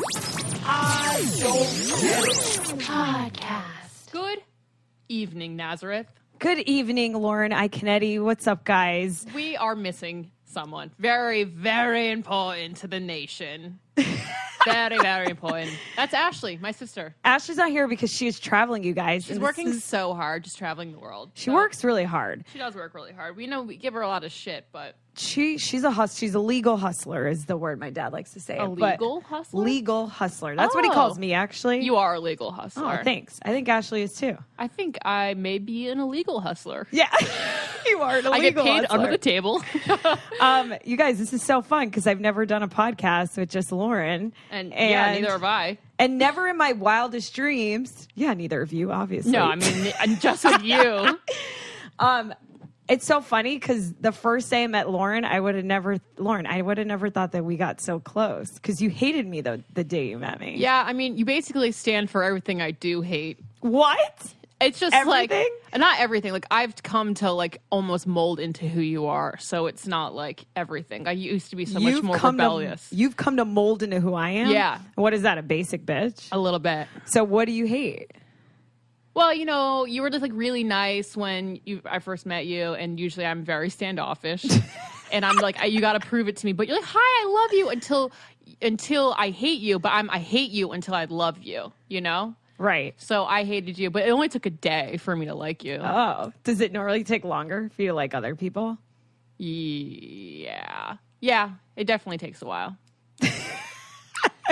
I don't get it. Podcast. Good evening, Nazareth. Good evening, Lauren Iaconetti. What's up, guys? We are missing someone very, very important to the nation. Very, very important. That's Ashley, my sister. Ashley's not here because she is traveling, you guys. She's working so hard, just traveling the world. She works really hard. She does work really hard. We know we give her a lot of shit, but... She's a legal hustler is the word my dad likes to say. A legal hustler? Legal hustler. That's what he calls me, actually. You are a legal hustler. Oh, thanks. I think Ashley is too. I think I may be an illegal hustler. Yeah, you are an illegal hustler. I get paid under the table. You guys, this is so fun because I've never done a podcast with just Lauren. And yeah, neither have I. And never in my wildest dreams. Yeah, neither of you, obviously. No, I mean, just with you. It's so funny because the first day I met Lauren, I would have never thought that we got so close because you hated me the day you met me. Yeah, I mean, you basically stand for everything I do hate. What? It's just everything? Like, not everything. Like, I've come to like almost mold into who you are. So it's not like everything. I used to be so much more rebellious. You've come to mold into who I am? Yeah. What is that, a basic bitch? A little bit. So what do you hate? Well, you know, you were just like really nice when I first met you, and usually I'm very standoffish, and I'm like, you got to prove it to me. But you're like, hi, I love you until I hate you, but I hate you until I love you. You know? Right. So I hated you, but it only took a day for me to like you. Oh, does it normally take longer for you to like other people? Yeah, it definitely takes a while.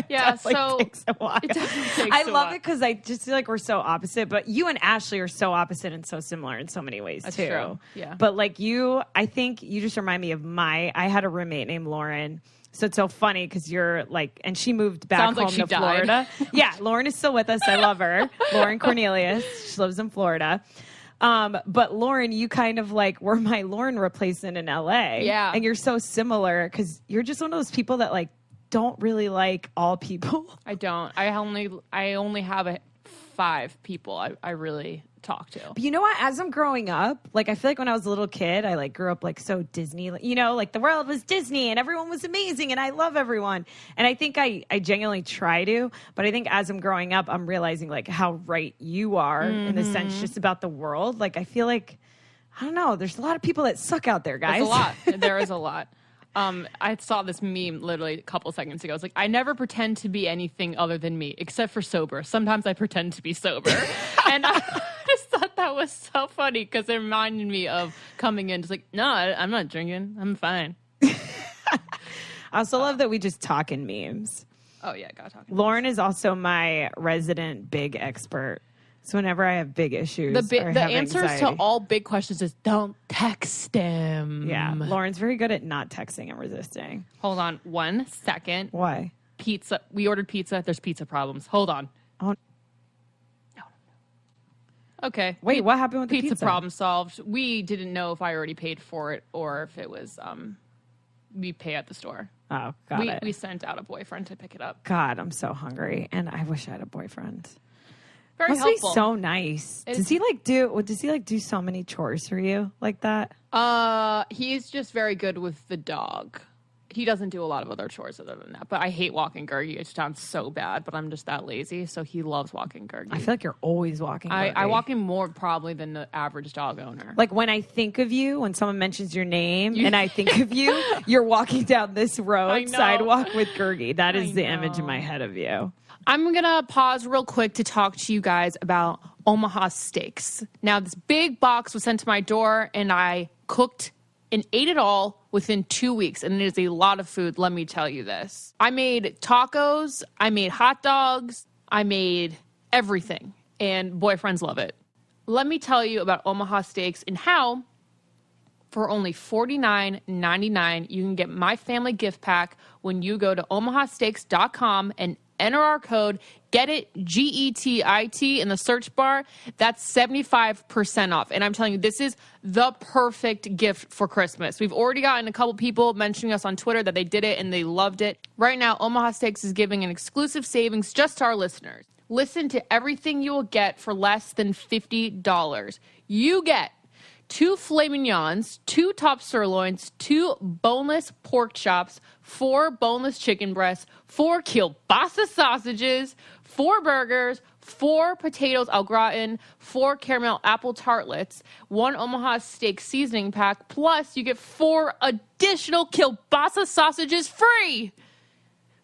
Yeah, so takes a while. It definitely takes I love it because I just feel like we're so opposite, but you and Ashley are so opposite and so similar in so many ways. That's too. True. Yeah. But like you, I think you just remind me of I had a roommate named Lauren. So it's so funny because you're like, and she moved back Sounds home like she to died. Florida. Yeah, Lauren is still with us. I love her. Lauren Cornelius. She lives in Florida. But Lauren, you kind of like were my Lauren replacement in LA. Yeah. And you're so similar because you're just one of those people that like don't really like all people. I don't. I only have 5 people I really talk to. But you know what? As I'm growing up, like I feel like when I was a little kid, I like grew up like so Disney, you know, like the world was Disney and everyone was amazing and I love everyone. And I think I genuinely try to, but I think as I'm growing up, I'm realizing like how right you are in the sense just about the world. Like I feel like, I don't know, there's a lot of people that suck out there, guys. There's a lot. There is a lot. I saw this meme literally a couple seconds ago. It's like, I never pretend to be anything other than me, except for sober. Sometimes I pretend to be sober. And I just thought that was so funny because it reminded me of coming in. Just like, no, I'm not drinking. I'm fine. I also love that we just talk in memes. Oh, yeah, gotta talk. Lauren is also my resident big expert. So whenever I have big issues, the answers to all big questions is don't text him. Yeah, Lauren's very good at not texting and resisting. Hold on 1 second. Why? Pizza. We ordered pizza. There's pizza problems. Hold on. Oh. No. Okay. Wait, what happened with the pizza? Problem solved. We didn't know if I already paid for it or if it was we pay at the store. Oh, got it. We sent out a boyfriend to pick it up. God, I'm so hungry, and I wish I had a boyfriend. Very Must helpful. be so nice. Does he do so many chores for you like that? He's just very good with the dog. He doesn't do a lot of other chores other than that. But I hate walking Gergie. It sounds so bad, but I'm just that lazy. So he loves walking Gergie. I feel like you're always walking Gergie. I walk him more probably than the average dog owner. Like when I think of you, when someone mentions your name and I think of you, you're walking down this road sidewalk with Gergie. That is the image in my head of you. I'm going to pause real quick to talk to you guys about Omaha Steaks. Now, this big box was sent to my door, and I cooked and ate it all within 2 weeks. And it is a lot of food, let me tell you this. I made tacos, I made hot dogs, I made everything, and boyfriends love it. Let me tell you about Omaha Steaks and how, for only $49.99, you can get my family gift pack when you go to omahasteaks.com and enter our code GETIT, GETIT, in the search bar. That's 75% off. And I'm telling you, this is the perfect gift for Christmas. We've already gotten a couple people mentioning us on Twitter that they did it and they loved it. Right now, Omaha Steaks is giving an exclusive savings just to our listeners. Listen to everything you will get for less than $50. You get 2 filet mignons, 2 top sirloins, 2 boneless pork chops, 4 boneless chicken breasts, 4 kielbasa sausages, 4 burgers, 4 potatoes au gratin, 4 caramel apple tartlets, 1 Omaha steak seasoning pack, plus you get 4 additional kielbasa sausages free.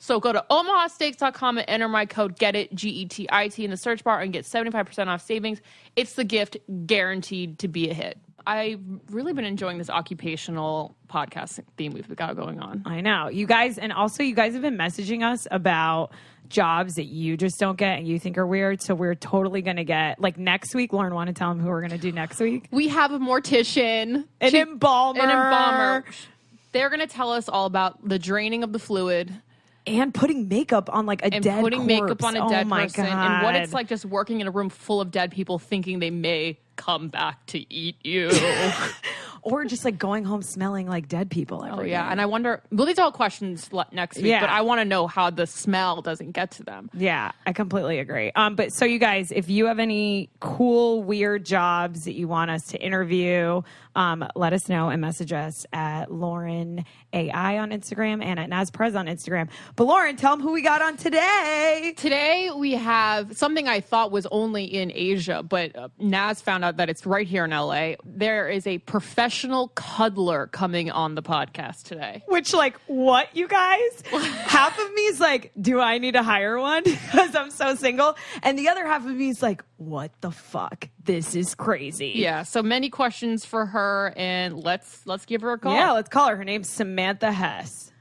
So go to omahasteaks.com and enter my code GETIT, GETIT, in the search bar and get 75% off savings. It's the gift guaranteed to be a hit. I've really been enjoying this occupational podcast theme we've got going on. I know. You guys, and also you guys have been messaging us about jobs that you just don't get and you think are weird. So we're totally going to get, like next week, Lauren, want to tell them who we're going to do next week? We have a mortician. An embalmer. They're going to tell us all about the draining of the fluid. And putting makeup on like a dead corpse. Putting makeup on a dead person. God. And what it's like just working in a room full of dead people thinking they may come back to eat you. Or just like going home smelling like dead people every day. And I wonder, well, these are all questions next week, but I want to know how the smell doesn't get to them. Yeah, I completely agree. But so you guys, if you have any cool, weird jobs that you want us to interview, let us know and message us at Lauren AI on Instagram and at Naz Perez on Instagram. But Lauren, tell them who we got on today. Today we have something I thought was only in Asia, but Naz found out that it's right here in LA. There is a professional cuddler coming on the podcast today. Which, like, what, you guys? Half of me is like, do I need to hire one because I'm so single? And the other half of me is like, what the fuck? This is crazy. Yeah, so many questions for her, and let's give her a call. Yeah, let's call her. Her name's Samantha Hess.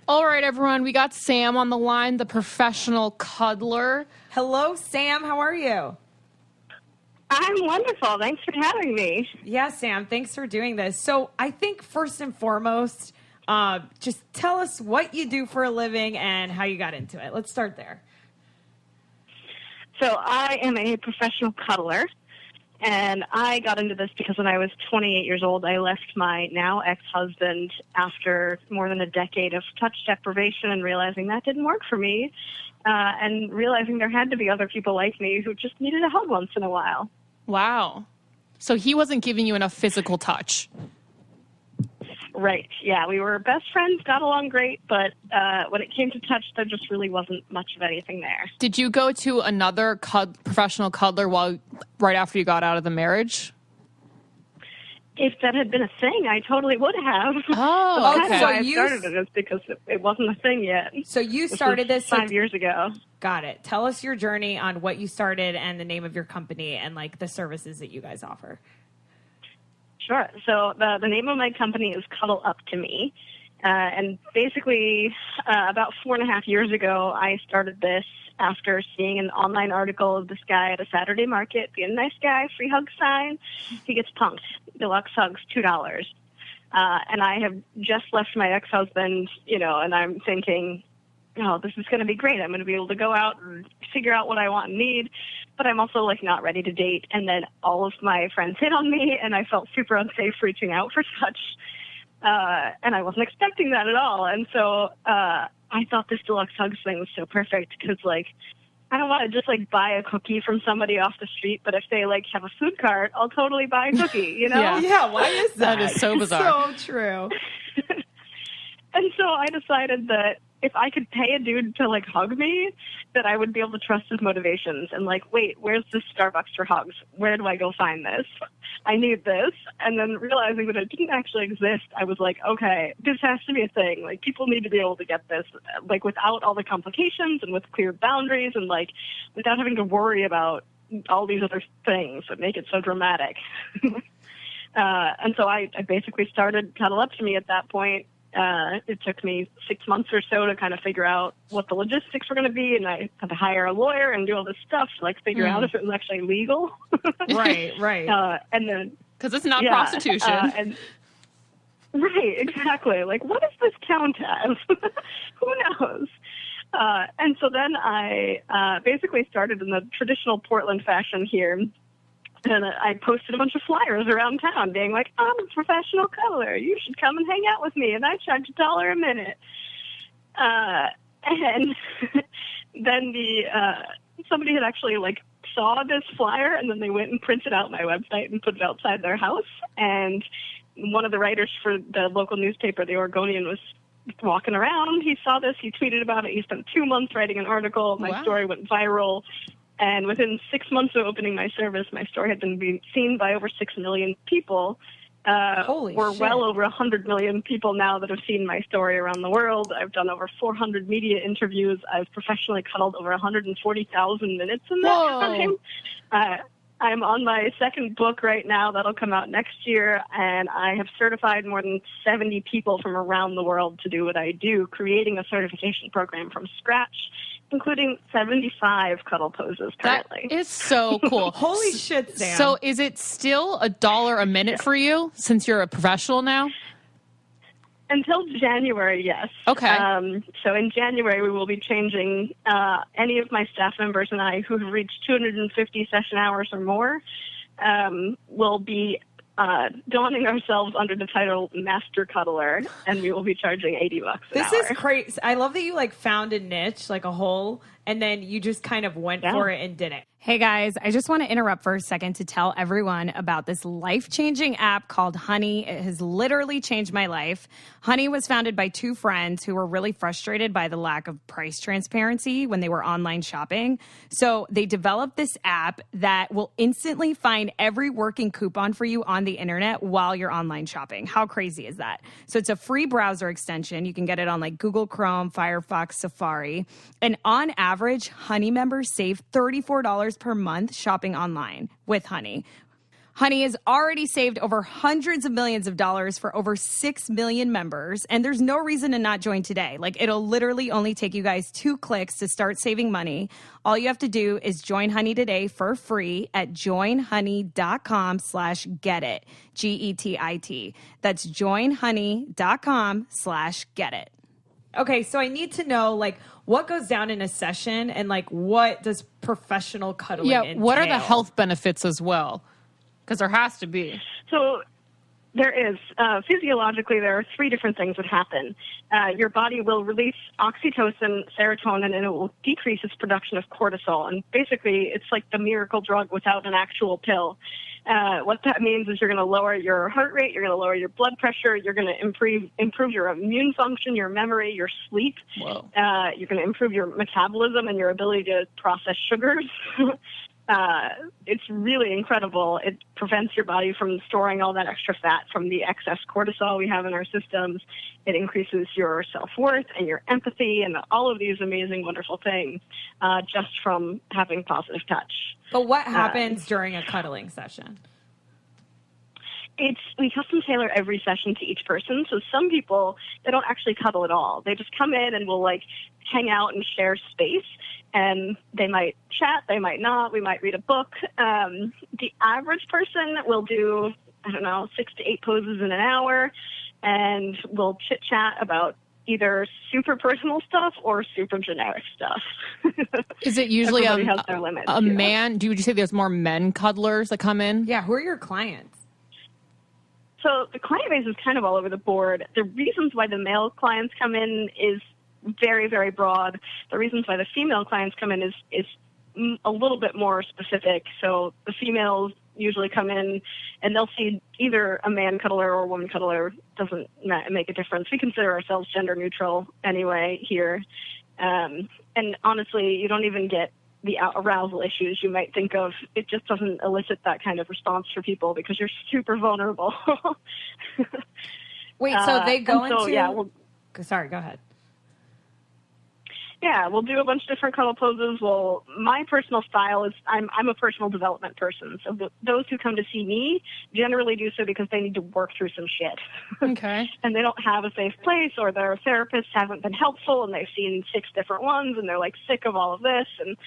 All right, everyone. We got Sam on the line, the professional cuddler. Hello, Sam. How are you? I'm wonderful. Thanks for having me. Yeah, Sam. Thanks for doing this. So I think first and foremost, just tell us what you do for a living and how you got into it. Let's start there. So I am a professional cuddler, and I got into this because when I was 28 years old, I left my now ex-husband after more than a decade of touch deprivation and realizing that didn't work for me, and realizing there had to be other people like me who just needed a hug once in a while. Wow. So he wasn't giving you enough physical touch. Right. Yeah, we were best friends, got along great, but when it came to touch, there just really wasn't much of anything there. Did you go to another professional cuddler right after you got out of the marriage? If that had been a thing, I totally would have. Oh, okay. That's why I started it, is because it wasn't a thing yet. So you started this 5 years ago. Got it. Tell us your journey on what you started and the name of your company and like the services that you guys offer. Sure. So the name of my company is Cuddle Up to Me. And basically, about 4.5 years ago, I started this after seeing an online article of this guy at a Saturday market, being a nice guy, free hug sign. He gets punked. Deluxe hugs, $2. And I have just left my ex-husband, and I'm thinking, oh, this is going to be great. I'm going to be able to go out and figure out what I want and need. But I'm also, not ready to date. And then all of my friends hit on me, and I felt super unsafe reaching out for touch. And I wasn't expecting that at all. And so I thought this deluxe hugs thing was so perfect because, I don't want to just, buy a cookie from somebody off the street, but if they, have a food cart, I'll totally buy a cookie, Yeah, why is that? That is so bizarre. So true. And so I decided that if I could pay a dude to, hug me, that I would be able to trust his motivations and, wait, where's this Starbucks for hugs? Where do I go find this? I need this. And then realizing that it didn't actually exist, I was like, okay, this has to be a thing. People need to be able to get this, without all the complications and with clear boundaries and, without having to worry about all these other things that make it so dramatic. And so I basically started Cuddle Up to Me at that point. It took me 6 months or so to kind of figure out what the logistics were going to be, and I had to hire a lawyer and do all this stuff to figure out if it was actually legal. Right. And then because it's not prostitution. Right, exactly. What does this count as? Who knows? And so then I basically started in the traditional Portland fashion here. And I posted a bunch of flyers around town being like, I'm a professional cuddler. You should come and hang out with me. And I charge $1 a minute. And then somebody had actually saw this flyer, and then they went and printed out my website and put it outside their house. And one of the writers for the local newspaper, the Oregonian, was walking around. He saw this. He tweeted about it. He spent 2 months writing an article. My story went viral. And within 6 months of opening my service, my story had been seen by over 6 million people. Holy We're shit. well over 100 million people now that have seen my story around the world. I've done over 400 media interviews. I've professionally cuddled over 140,000 minutes in that time. I'm on my second book right now that'll come out next year, and I have certified more than 70 people from around the world to do what I do, creating a certification program from scratch, including 75 cuddle poses currently. That is so cool. Holy shit, Sam. So is it still $1 a minute for you since you're a professional now? Until January, yes. Okay. So in January, we will be changing any of my staff members and I who have reached 250 session hours or more will be donning ourselves under the title Master Cuddler, and we will be charging $80 an hour. This is crazy. I love that you like found a niche, like a hole, and then you just kind of went for it and did it. Hey guys, I just want to interrupt for a second to tell everyone about this life-changing app called Honey. It has literally changed my life. Honey was founded by two friends who were really frustrated by the lack of price transparency when they were online shopping. So they developed this app that will instantly find every working coupon for you on the internet while you're online shopping. How crazy is that? So it's a free browser extension. You can get it on like Google Chrome, Firefox, Safari. And on average, Honey members save $34 per month shopping online with Honey. Honey has already saved over hundreds of millions of dollars for over 6 million members, and there's no reason to not join today. Like, it'll literally only take you guys 2 clicks to start saving money. All you have to do is join Honey today for free at joinhoney.com/getit, Getit. That's joinhoney.com/getit. Okay, so I need to know, like, what goes down in a session and, like, what does professional cuddling entail? What are the health benefits as well? Because there has to be. So there is. Physiologically, there are 3 different things that happen. Your body will release oxytocin, serotonin, and it will decrease its production of cortisol. And basically, it's like the miracle drug without an actual pill. What that means is you're going to lower your heart rate, you're going to lower your blood pressure, you're going to improve your immune function, your memory, your sleep. Whoa. You're going to improve your metabolism and your ability to process sugars. It's really incredible. It prevents your body from storing all that extra fat from the excess cortisol we have in our systems. It increases your self-worth and your empathy and all of these amazing, wonderful things just from having positive touch. But what happens during a cuddling session? We custom tailor every session to each person. So some people, they don't actually cuddle at all. They just come in and will like hang out and share space. And they might chat, they might not. We might read a book. The average person will do, 6 to 8 poses in an hour, and we'll chit chat about either super personal stuff or super generic stuff. Is it usually has their limits, a man? Would you say there's more men cuddlers that come in? Yeah, who are your clients? So the client base is kind of all over the board. The reasons why the male clients come in is very, very broad. The reasons why the female clients come in is a little bit more specific. So the females usually come in and they'll see either a man cuddler or a woman cuddler. Doesn't make a difference. We consider ourselves gender neutral anyway here. And honestly, you don't even get the arousal issues you might think of. It just doesn't elicit that kind of response for people because you're super vulnerable. Wait, so they go into... Yeah, sorry, go ahead. Yeah, we'll do a bunch of different cuddle poses. Well, my personal style is I'm a personal development person. So those who come to see me generally do so because they need to work through some shit. Okay. And they don't have a safe place, or their therapists haven't been helpful, and they've seen 6 different ones, and they're like sick of all of this. And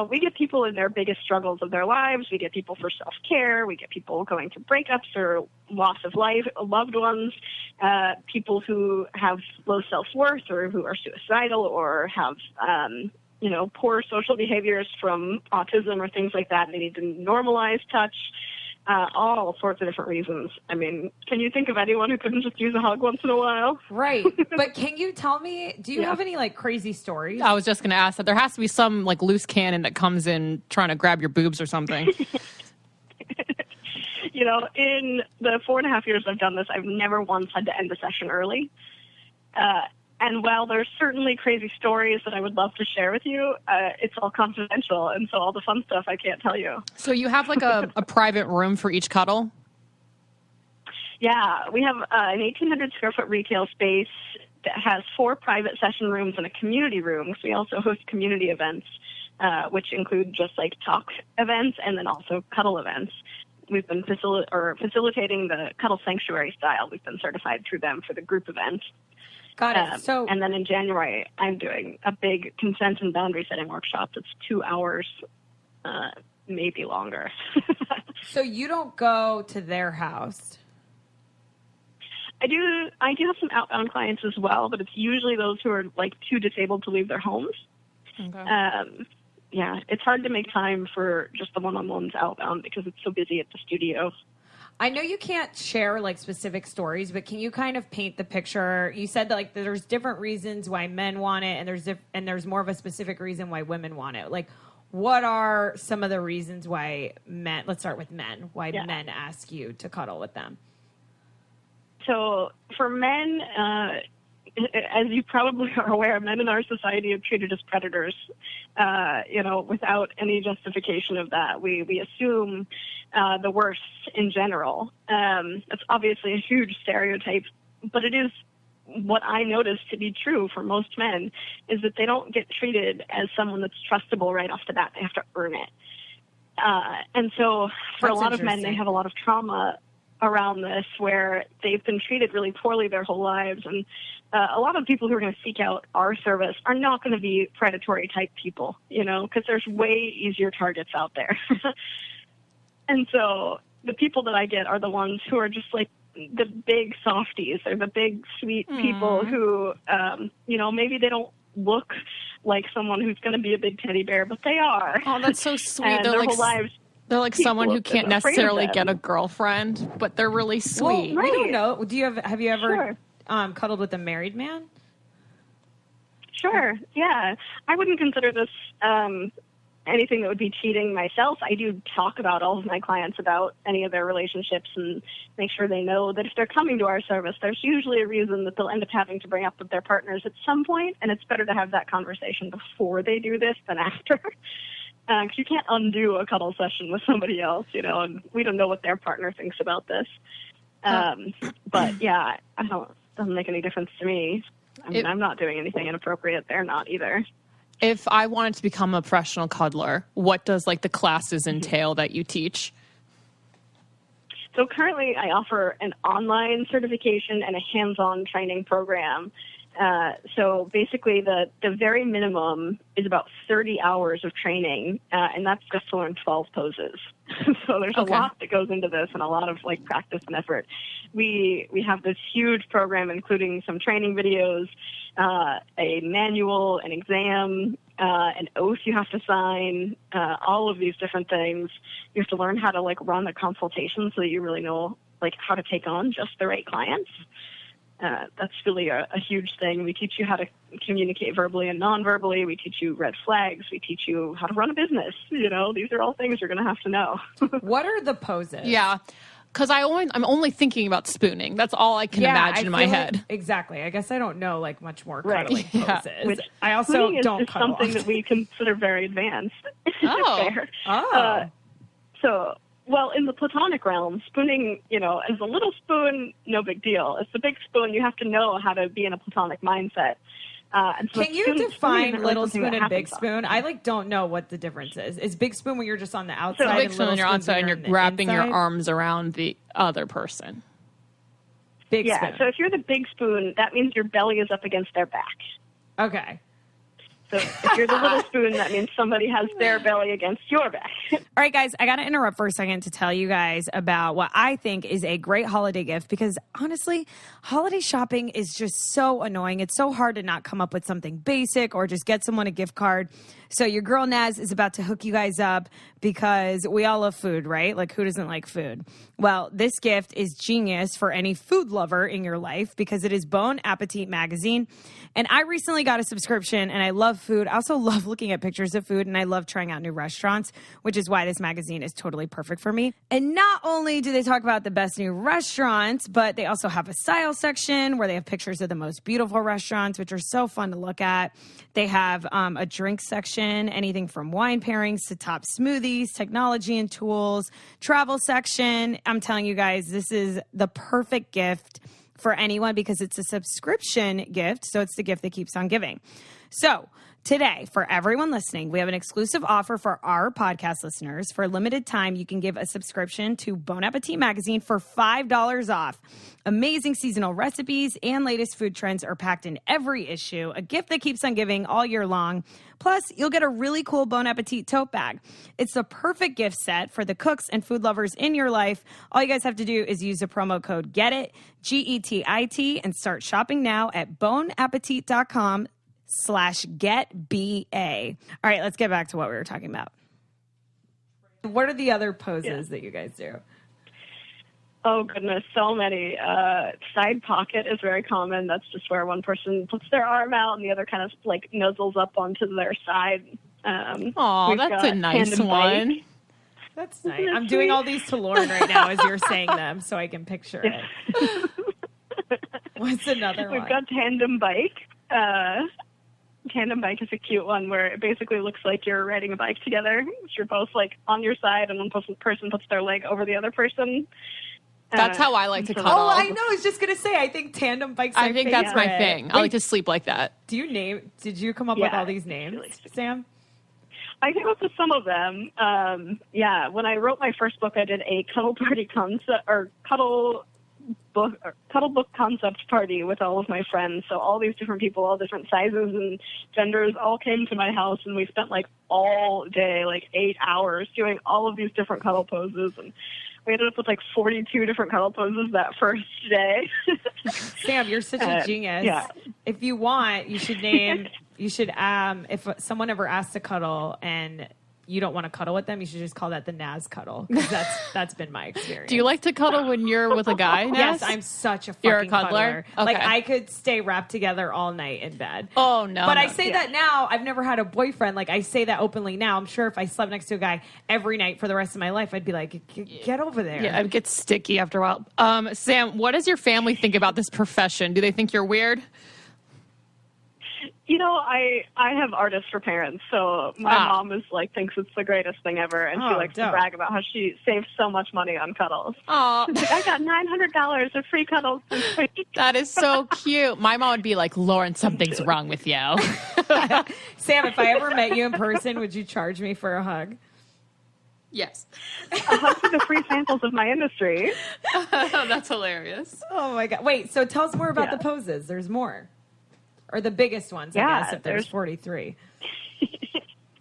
we get people in their biggest struggles of their lives. We get people for self-care. We get people going through breakups or loss of loved ones, people who have low self-worth or who are suicidal or have, poor social behaviors from autism or things like that. And they need to normalize touch. All sorts of different reasons. I mean, can you think of anyone who couldn't just use a hug once in a while? Right. But can you tell me, do you have any like crazy stories? I was just going to ask that. There has to be some like loose cannon that comes in trying to grab your boobs or something. You know, in the 4.5 years I've done this, I've never once had to end a session early. And while there's certainly crazy stories that I would love to share with you, it's all confidential. And so all the fun stuff I can't tell you. So you have like a private room for each cuddle? Yeah, we have an 1,800 square foot retail space that has 4 private session rooms and a community room. So we also host community events, which include just like talk events and then also cuddle events. We've been facilitating the Cuddle Sanctuary style. We've been certified through them for the group event. Got it. And then in January, I'm doing a big consent and boundary setting workshop that's 2 hours, maybe longer. So you don't go to their house? I do have some outbound clients as well, but it's usually those who are like too disabled to leave their homes. Okay. Yeah, it's hard to make time for just the one-on-ones outbound because it's so busy at the studio. I know you can't share like specific stories, but can you kind of paint the picture? You said that like there's different reasons why men want it, and there's more of a specific reason why women want it. Like, what are some of the reasons why men? Let's start with men. Why men ask you to cuddle with them? So for men, as you probably are aware, men in our society are treated as predators, without any justification of that. We assume the worst in general. It's obviously a huge stereotype, but it is what I notice to be true for most men is that they don't get treated as someone that's trustable right off the bat. They have to earn it. And so for a lot of men, they have a lot of trauma around this where they've been treated really poorly their whole lives. And a lot of people who are going to seek out our service are not going to be predatory type people, because there's way easier targets out there. And so the people that I get are the ones who are just like the big softies. They're the big sweet people who, maybe they don't look like someone who's going to be a big teddy bear, but they are. Oh, that's so sweet. And their whole lives. They're like someone who can't necessarily get a girlfriend, but they're really sweet. Well, right. We don't know. Have you ever cuddled with a married man? Sure. Yeah. I wouldn't consider this anything that would be cheating myself. I do talk about all of my clients about any of their relationships and make sure they know that if they're coming to our service, there's usually a reason that they'll end up having to bring up with their partners at some point, and it's better to have that conversation before they do this than after. Because you can't undo a cuddle session with somebody else, and we don't know what their partner thinks about this. But yeah, it doesn't make any difference to me. I mean, I'm not doing anything inappropriate. They're not either. If I wanted to become a professional cuddler, what does like the classes entail that you teach? So currently I offer an online certification and a hands-on training program. So basically the very minimum is about 30 hours of training, and that's just to learn 12 poses. So there's a lot that goes into this and a lot of like practice and effort. We have this huge program including some training videos, a manual, an exam, an oath you have to sign, all of these different things. You have to learn how to like run a consultation so that you really know like how to take on just the right clients. That's really a huge thing. We teach you how to communicate verbally and non-verbally. We teach you red flags. We teach you how to run a business. These are all things you're going to have to know. What are the poses? Yeah, because I'm only thinking about spooning. That's all I can imagine in my head. Exactly. I guess I don't know like much more cuddling poses. Which I also don't is cuddle something that we consider very advanced. Well, in the platonic realm, spooning, as a little spoon, no big deal. As the big spoon, you have to know how to be in a platonic mindset. And so can you define little spoon and big spoon? I don't know what the difference is. Is big spoon when you're just on the outside? So big spoon when you're outside and you're wrapping inside? your arms around the other person. Big spoon. So if you're the big spoon, that means your belly is up against their back. Okay. So if you're the little spoon, that means somebody has their belly against your back. All right, guys, I got to interrupt for a second to tell you guys about what I think is a great holiday gift because honestly, holiday shopping is just so annoying. It's so hard to not come up with something basic or just get someone a gift card. So your girl Naz is about to hook you guys up because we all love food, right? Like who doesn't like food? Well, this gift is genius for any food lover in your life because it is Bon Appetit magazine. And I recently got a subscription and I love food. I also love looking at pictures of food and I love trying out new restaurants, which is why this magazine is totally perfect for me. And not only do they talk about the best new restaurants, but they also have a style section where they have pictures of the most beautiful restaurants, which are so fun to look at. They have a drink section, anything from wine pairings to top smoothies, technology and tools, travel section. I'm telling you guys, this is the perfect gift for anyone because it's a subscription gift. So it's the gift that keeps on giving. So today, for everyone listening, we have an exclusive offer for our podcast listeners. For a limited time, you can give a subscription to Bon Appetit magazine for $5 off. Amazing seasonal recipes and latest food trends are packed in every issue, a gift that keeps on giving all year long. Plus, you'll get a really cool Bon Appetit tote bag. It's the perfect gift set for the cooks and food lovers in your life. All you guys have to do is use the promo code GETIT, GETIT, and start shopping now at bonappetit.com/getba. All right, let's get back to what we were talking about. What are the other poses that you guys do? Oh, goodness, so many. Side pocket is very common. That's just where one person puts their arm out and the other kind of like nuzzles up onto their side. Oh, that's a nice one. That's nice. I'm doing all these to Lauren right now as you're saying them so I can picture it. What's another one? We've got tandem bike. Tandem bike is a cute one where it basically looks like you're riding a bike together. You're both like on your side and one person puts their leg over the other person. That's how I like to cuddle. Oh, I know. I was just going to say, I think tandem bikes are I think that's my thing. I like to sleep like that. Did you come up with all these names, really, Sam? I came up with some of them. When I wrote my first book, I did a cuddle party concept or cuddle book concept party with all of my friends. So all these different people, all different sizes and genders, all came to my house, and we spent like all day, like 8 hours, doing all of these different cuddle poses. And we ended up with like 42 different cuddle poses that first day. Sam, you're such a genius. Yeah. If you want, you should name. You should, if someone ever asks to cuddle and you don't want to cuddle with them, you should just call that the Naz cuddle. Because that's been my experience. Do you like to cuddle when you're with a guy, Naz? Yes, I'm such a fucking cuddler. Okay. Like, I could stay wrapped together all night in bed. Oh, no. But I say that now. I've never had a boyfriend. Like, I say that openly now. I'm sure if I slept next to a guy every night for the rest of my life, I'd be like, get over there. Yeah, it gets sticky after a while. Sam, what does your family think about this profession? Do they think you're weird? You know, I have artists for parents, so my mom is like thinks it's the greatest thing ever, and she likes to brag about how she saves so much money on cuddles. Oh, like, I got $900 of free cuddles this week. That is so cute. My mom would be like, Lauren, something's wrong with you. Sam, if I ever met you in person, would you charge me for a hug? Yes. A hug for the free samples of my industry. That's hilarious. Oh my God! Wait, so tell us more about the poses. There's more. Or the biggest ones, I guess, if there's 43.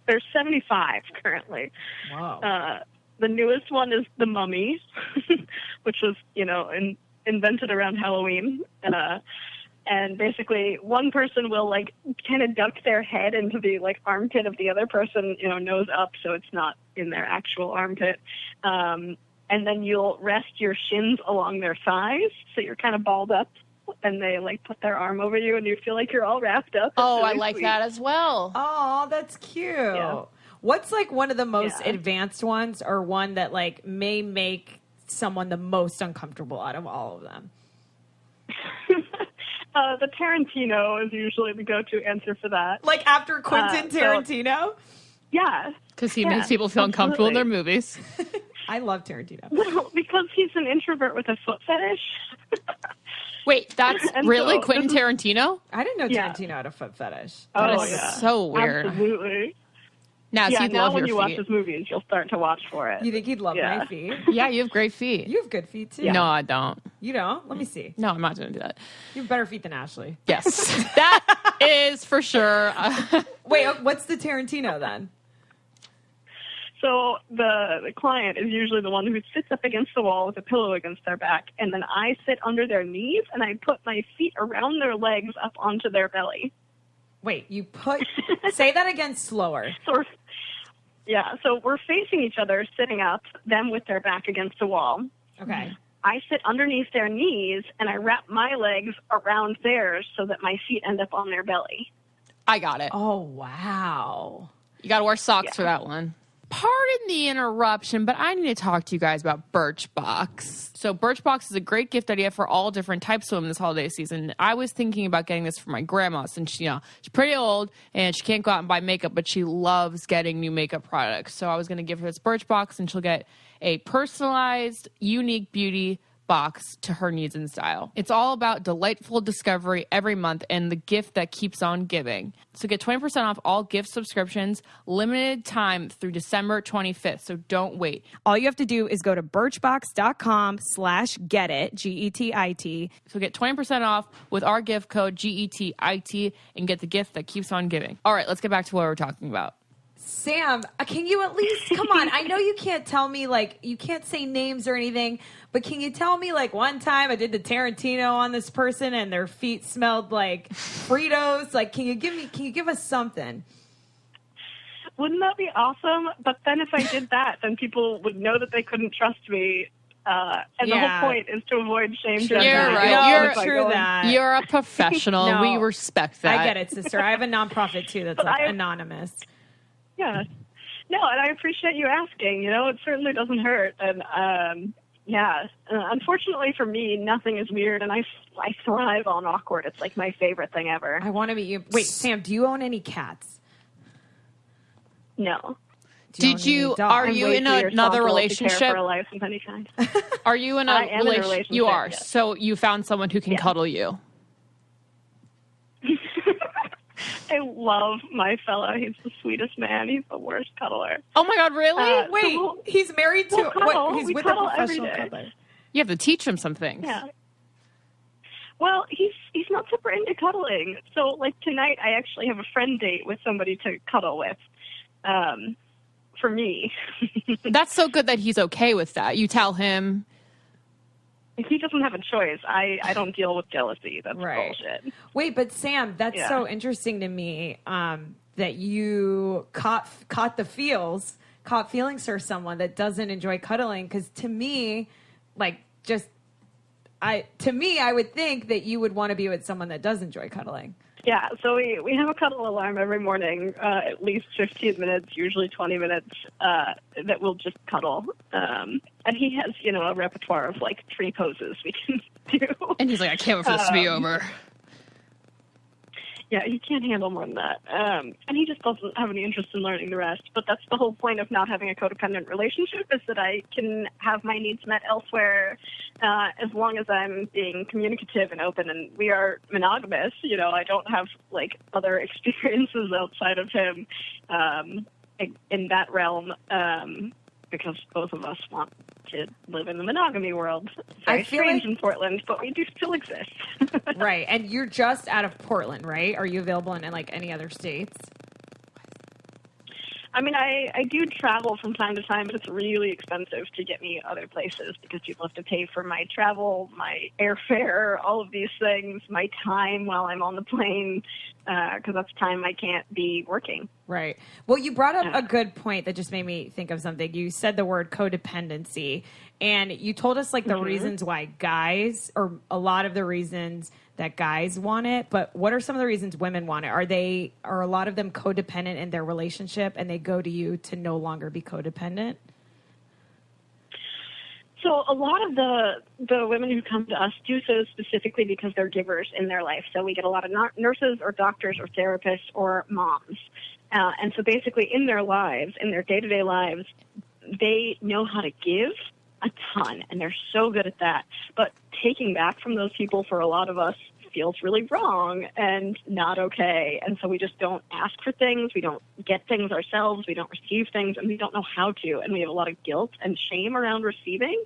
There's 75 currently. Wow. The newest one is the mummy, which was, invented around Halloween. And basically one person will, like, kind of duck their head into the, like, armpit of the other person, nose up, so it's not in their actual armpit. And then you'll rest your shins along their thighs, so you're kind of balled up. And they like put their arm over you, and you feel like you're all wrapped up. Oh, really I like sweet. That as well. Oh, that's cute. Yeah. What's like one of the most advanced ones, or one that like may make someone the most uncomfortable out of all of them? The Tarantino is usually the go-to answer for that. Like after Quentin Tarantino? Yeah. Because he makes people feel uncomfortable in their movies. I love Tarantino. Well, because he's an introvert with a foot fetish. Wait, that's really Quentin Tarantino? I didn't know Tarantino had a foot fetish. That is so weird. Absolutely. Naz, Yeah, he'd now love when your you watch feet. his movies, you'll start to watch for it. You think he'd love Yeah. my feet? Yeah, you have great feet. You have good feet too. No, I don't. You don't? Let me see. No, I'm not going to do that. You have better feet than Ashley. Yes, that is for sure. Wait, what's the Tarantino then? So the client is usually the one who sits up against the wall with a pillow against their back, and then I sit under their knees and I put my feet around their legs up onto their belly. Wait, you put... Say that again slower. So we're facing each other, sitting up, them with their back against the wall. Okay. I sit underneath their knees and I wrap my legs around theirs so that my feet end up on their belly. I got it. Oh, wow. You got to wear socks for that one. Pardon the interruption, but I need to talk to you guys about Birchbox. So Birchbox is a great gift idea for all different types of women this holiday season. I was thinking about getting this for my grandma since she's pretty old and she can't go out and buy makeup, but she loves getting new makeup products. So I was going to give her this Birchbox and she'll get a personalized, unique beauty box to her needs and style. It's all about delightful discovery every month and the gift that keeps on giving. So get 20% off all gift subscriptions, limited time through December 25th. So don't wait. All you have to do is go to birchbox.com/getit, G-E-T-I-T. So get 20% off with our gift code GETIT and get the gift that keeps on giving. All right, let's get back to what we're talking about. Sam, can you at least, come on, I know you can't tell me, like, you can't say names or anything, but can you tell me, like, one time I did the Tarantino on this person and their feet smelled like Fritos? Like, can you give us something? Wouldn't that be awesome? But then if I did that, then people would know that they couldn't trust me. And the whole point is to avoid shame. You're judgment. right. No, You're true that. You're a professional. No, we respect that. I get it, sister. I have a nonprofit, too, that's like anonymous. Yeah. No, and I appreciate you asking. It certainly doesn't hurt. And, unfortunately for me, nothing is weird, and I thrive on awkward. It's like my favorite thing ever. I want to meet you. Wait, Sam, do you own any cats? No. Are you in another relationship? To care for a life of any kind. Are you in I am in a relationship? You are. Yes. So you found someone who can cuddle you. I love my fella. He's the sweetest man. He's the worst cuddler. Oh my God, really? Wait, he's married to he's we with a cuddle professional every day. cuddler. You have to teach him some things. Yeah. Well, he's not super into cuddling. So, like, tonight I actually have a friend date with somebody to cuddle with. For me. That's so good that he's okay with that. You tell him. If he doesn't have a choice, I don't deal with jealousy. That's Right. bullshit. Wait, but Sam, that's so interesting to me that you caught feelings for someone that doesn't enjoy cuddling. Because to me, I would think that you would want to be with someone that does enjoy cuddling. Yeah, so we have a cuddle alarm every morning, at least 15 minutes, usually 20 minutes, that we'll just cuddle. And he has, a repertoire of, like, 3 poses we can do. And he's like, I can't wait for this to be over. Yeah, he can't handle more than that. And he just doesn't have any interest in learning the rest. But that's the whole point of not having a codependent relationship, is that I can have my needs met elsewhere as long as I'm being communicative and open. And we are monogamous. I don't have, like, other experiences outside of him in that realm because both of us want to live in the monogamy world. It's very strange in Portland, but we do still exist. Right. And you're just out of Portland, right? Are you available in like any other states? I mean, I do travel from time to time, but it's really expensive to get me other places because people have to pay for my travel, my airfare, all of these things, my time while I'm on the plane, because that's time I can't be working. Right. Well, you brought up a good point that just made me think of something. You said the word codependency, and you told us like the reasons why guys, or a lot of the reasons that guys want it, but what are some of the reasons women want it? Are a lot of them codependent in their relationship and they go to you to no longer be codependent? So a lot of the women who come to us do so specifically because they're givers in their life. So we get a lot of nurses or doctors or therapists or moms. And so basically in their lives, in their day-to-day lives, they know how to give a ton, and they're so good at that. But taking back from those people for a lot of us feels really wrong and not okay. And so we just don't ask for things. We don't get things ourselves. We don't receive things, and we don't know how to. And we have a lot of guilt and shame around receiving.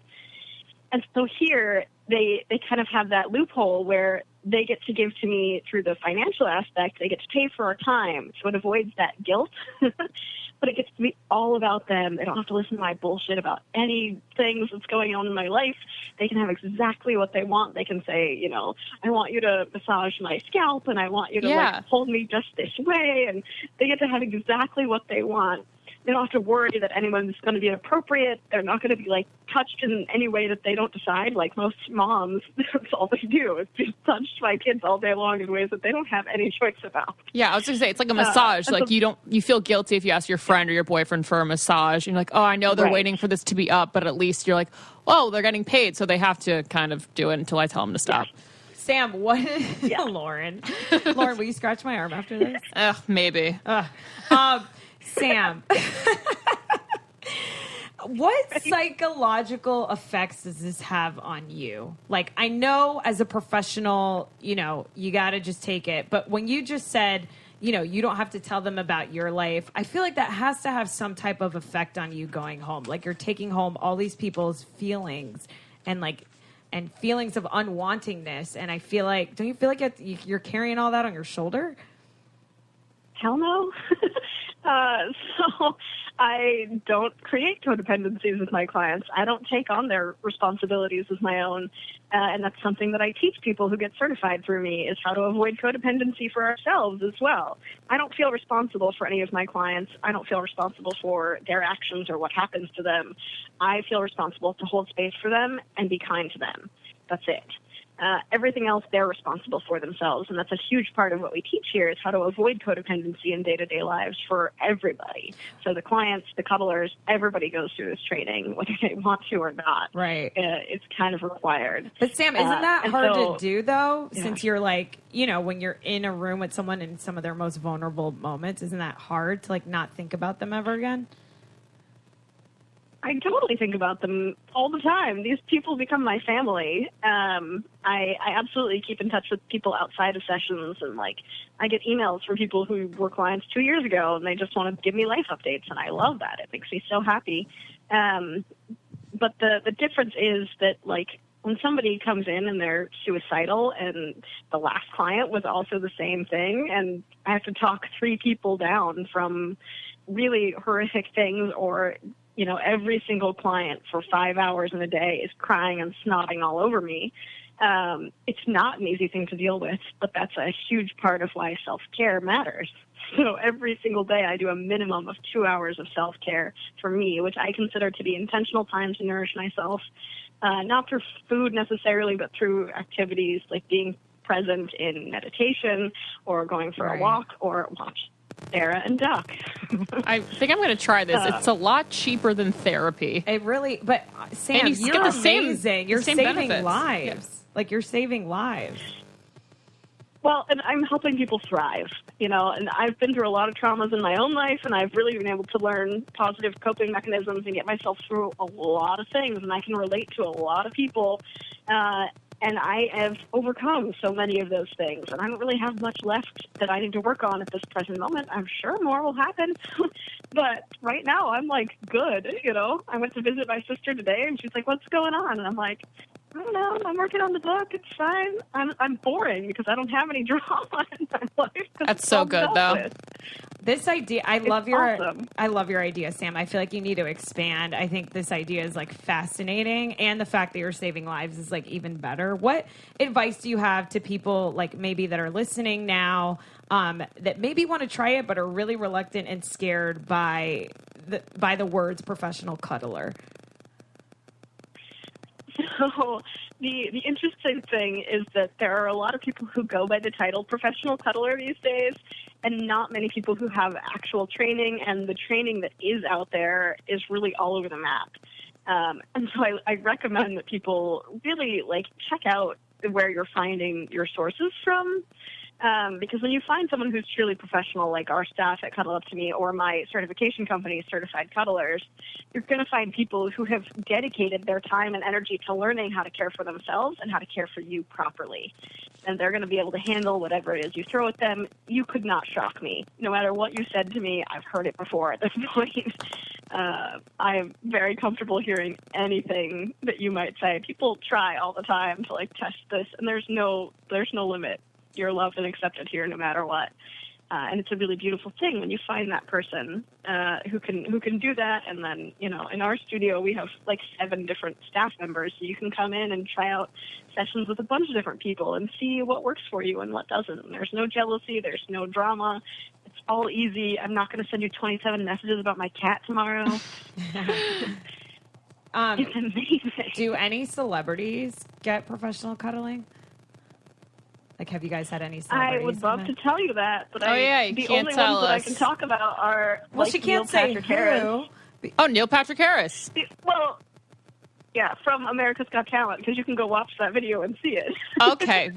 And so here they kind of have that loophole where they get to give to me through the financial aspect. They get to pay for our time. So it avoids that guilt. But it gets to be all about them. They don't have to listen to my bullshit about any things that's going on in my life. They can have exactly what they want. They can say, you know, I want you to massage my scalp, and I want you to like hold me just this way. And they get to have exactly what they want. They don't have to worry that anyone's going to be inappropriate. They're not going to be, like, touched in any way that they don't decide. Like most moms, that's all they do is just touch my kids all day long in ways that they don't have any choice about. Yeah, I was going to say, it's like a massage. Like, you feel guilty if you ask your friend or your boyfriend for a massage. And you're like, oh, I know they're waiting for this to be up, but at least you're like, oh, they're getting paid, so they have to kind of do it until I tell them to stop. Yeah. Sam, what? Lauren, will you scratch my arm after this? Maybe. Sam, what psychological effects does this have on you? Like, I know as a professional, you know, you got to just take it. But when you just said, you know, you don't have to tell them about your life, I feel like that has to have some type of effect on you going home. Like, you're taking home all these people's feelings and feelings of unwantingness. And I feel like, don't you feel like you're carrying all that on your shoulder? Hell no. So I don't create codependencies with my clients. I don't take on their responsibilities as my own. And that's something that I teach people who get certified through me, is how to avoid codependency for ourselves as well. I don't feel responsible for any of my clients. I don't feel responsible for their actions or what happens to them. I feel responsible to hold space for them and be kind to them. That's it. Everything else they're responsible for themselves, and that's a huge part of what we teach here, is how to avoid codependency in day-to-day lives for everybody. So the clients, the cuddlers, everybody goes through this training, whether they want to or not. Right. It's kind of required. But Sam, isn't that hard to do, though, yeah. since you're like, you know, when you're in a room with someone in some of their most vulnerable moments, isn't that hard to, like, not think about them ever again? I totally think about them all the time. These people become my family. I absolutely keep in touch with people outside of sessions, and like I get emails from people who were clients 2 years ago, and they just want to give me life updates, and I love that. It makes me so happy. But the difference is that, like, when somebody comes in and they're suicidal, and the last client was also the same thing, and I have to talk 3 people down from really horrific things, or you know, every single client for 5 hours in a day is crying and snotting all over me. It's not an easy thing to deal with, but that's a huge part of why self-care matters. So every single day I do a minimum of 2 hours of self-care for me, which I consider to be intentional time to nourish myself, not through food necessarily, but through activities like being present in meditation or going for a walk or watch Sarah and Duck. I think I'm going to try this. It's a lot cheaper than therapy. It really, but Sam, and you you're get the amazing. same, you're saving benefits. lives. Yes. Like, you're saving lives. Well, and I'm helping people thrive, you know, and I've been through a lot of traumas in my own life, and I've really been able to learn positive coping mechanisms and get myself through a lot of things, and I can relate to a lot of people. And I have overcome so many of those things, and I don't really have much left that I need to work on at this present moment. I'm sure more will happen, but right now I'm, like, good, you know. I went to visit my sister today, and she's like, what's going on? And I'm like, I don't know. I'm working on the book. It's fine. I'm boring because I don't have any drama in my life. That's so good, though. This idea, I love your awesome. I love your idea, Sam. I feel like you need to expand. I think this idea is, like, fascinating, and the fact that you're saving lives is, like, even better. What advice do you have to people, like, maybe that are listening now, that maybe want to try it but are really reluctant and scared by the words professional cuddler? So the interesting thing is that there are a lot of people who go by the title professional cuddler these days, and not many people who have actual training, and the training that is out there is really all over the map. And so I recommend that people really, like, check out where you're finding your sources from. Because when you find someone who's truly professional, like our staff at Cuddle Up to Me or my certification company, Certified Cuddlers, you're going to find people who have dedicated their time and energy to learning how to care for themselves and how to care for you properly. And they're going to be able to handle whatever it is you throw at them. You could not shock me. No matter what you said to me, I've heard it before at this point. I'm very comfortable hearing anything that you might say. People try all the time to like test this, and there's no limit. You're loved and accepted here no matter what. And it's a really beautiful thing when you find that person who can do that. And then, you know, in our studio, we have like 7 different staff members. So you can come in and try out sessions with a bunch of different people and see what works for you and what doesn't. And there's no jealousy. There's no drama. It's all easy. I'm not going to send you 27 messages about my cat tomorrow. It's amazing. Do any celebrities get professional cuddling? Like, have you guys had any celebrities? I would love to tell you that, but the only ones that I can talk about are well, she can't say Neil Patrick Harris. Oh, Neil Patrick Harris. Well, yeah, from America's Got Talent, because you can go watch that video and see it. Okay,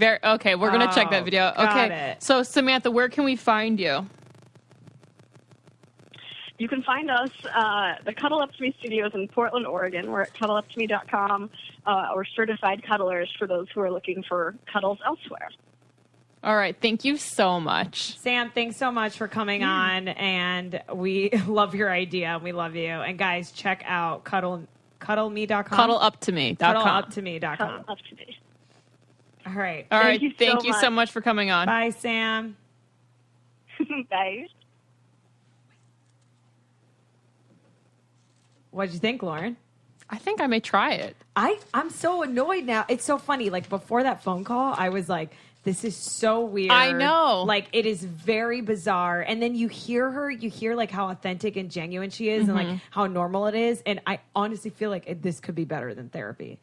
we're gonna check that video. Okay, so Samantha, where can we find you? You can find us, the Cuddle Up to Me studios in Portland, Oregon. We're at cuddleuptome.com, or Certified Cuddlers for those who are looking for cuddles elsewhere. All right. Thank you so much. Sam, thanks so much for coming on. And we love your idea. We love you. And guys, check out cuddleme.com. Cuddleuptome.com. Cuddleuptome.com. Cuddle Up to Me. All right. All right. Thank you so much for coming on. Bye, Sam. Bye. What'd you think, Lauren? I think I may try it. I'm so annoyed now. It's so funny. Like, before that phone call, I was like, this is so weird. I know. Like, it is very bizarre. And then you hear like how authentic and genuine she is and like how normal it is. And I honestly feel like this could be better than therapy.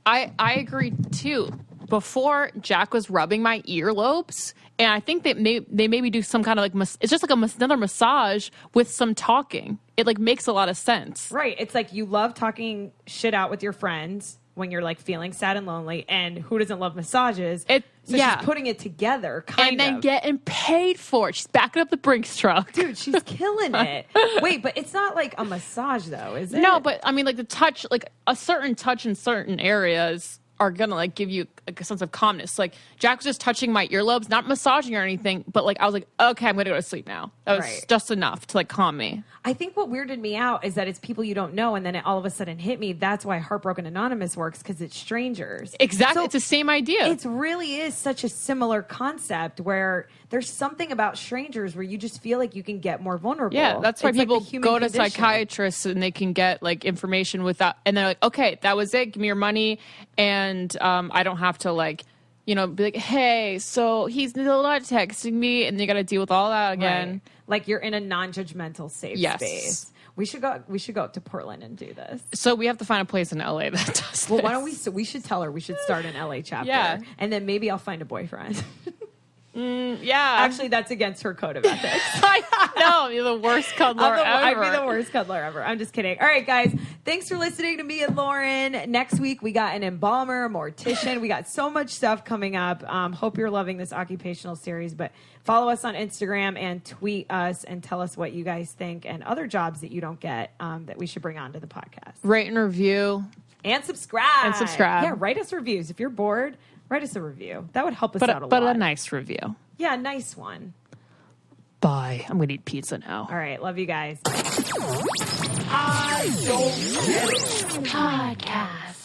I agree too. Before, Jack was rubbing my earlobes, and I think that they maybe do some kind of like it's just like another massage with some talking. It like makes a lot of sense. Right. It's like you love talking shit out with your friends when you're like feeling sad and lonely, and who doesn't love massages? She's putting it together, and then getting paid for it. She's backing up the Brinks truck. Dude, she's killing it. Wait, but it's not like a massage though, is it? No, but I mean, like the touch, like a certain touch in certain areas are gonna like give you like a sense of calmness. Like Jack was just touching my earlobes, not massaging or anything, but like I was like, okay, I'm gonna go to sleep now. That was just enough to like calm me. I think what weirded me out is that it's people you don't know, and then it all of a sudden hit me. That's why Heartbroken Anonymous works, because it's strangers. Exactly, So it's the same idea. It really is such a similar concept where there's something about strangers where you just feel like you can get more vulnerable. Yeah, that's why people like go to condition. psychiatrists and they can get like information without, and they're like, okay, that was it. Give me your money, and I don't have to like, you know, be like, hey, so he's still not texting me, and you got to deal with all that again. Right. Like you're in a non-judgmental safe space. We should go up to Portland and do this. So we have to find a place in LA that does Well, this. why don't we should tell her we should start an LA chapter. Yeah. And then maybe I'll find a boyfriend. Yeah. Actually, that's against her code of ethics. No, you're the worst cuddler ever. I'd be the worst cuddler ever. I'm just kidding. All right, guys. Thanks for listening to me and Lauren. Next week, we got an embalmer, mortician. We got so much stuff coming up. Hope you're loving this occupational series. But follow us on Instagram and tweet us and tell us what you guys think and other jobs that you don't get that we should bring onto the podcast. Rate and review. And subscribe. Yeah, write us reviews. If you're bored, write us a review. That would help us out a lot. But a nice review. Yeah, a nice one. Bye. I'm going to eat pizza now. All right. Love you guys. I don't get it. Podcast.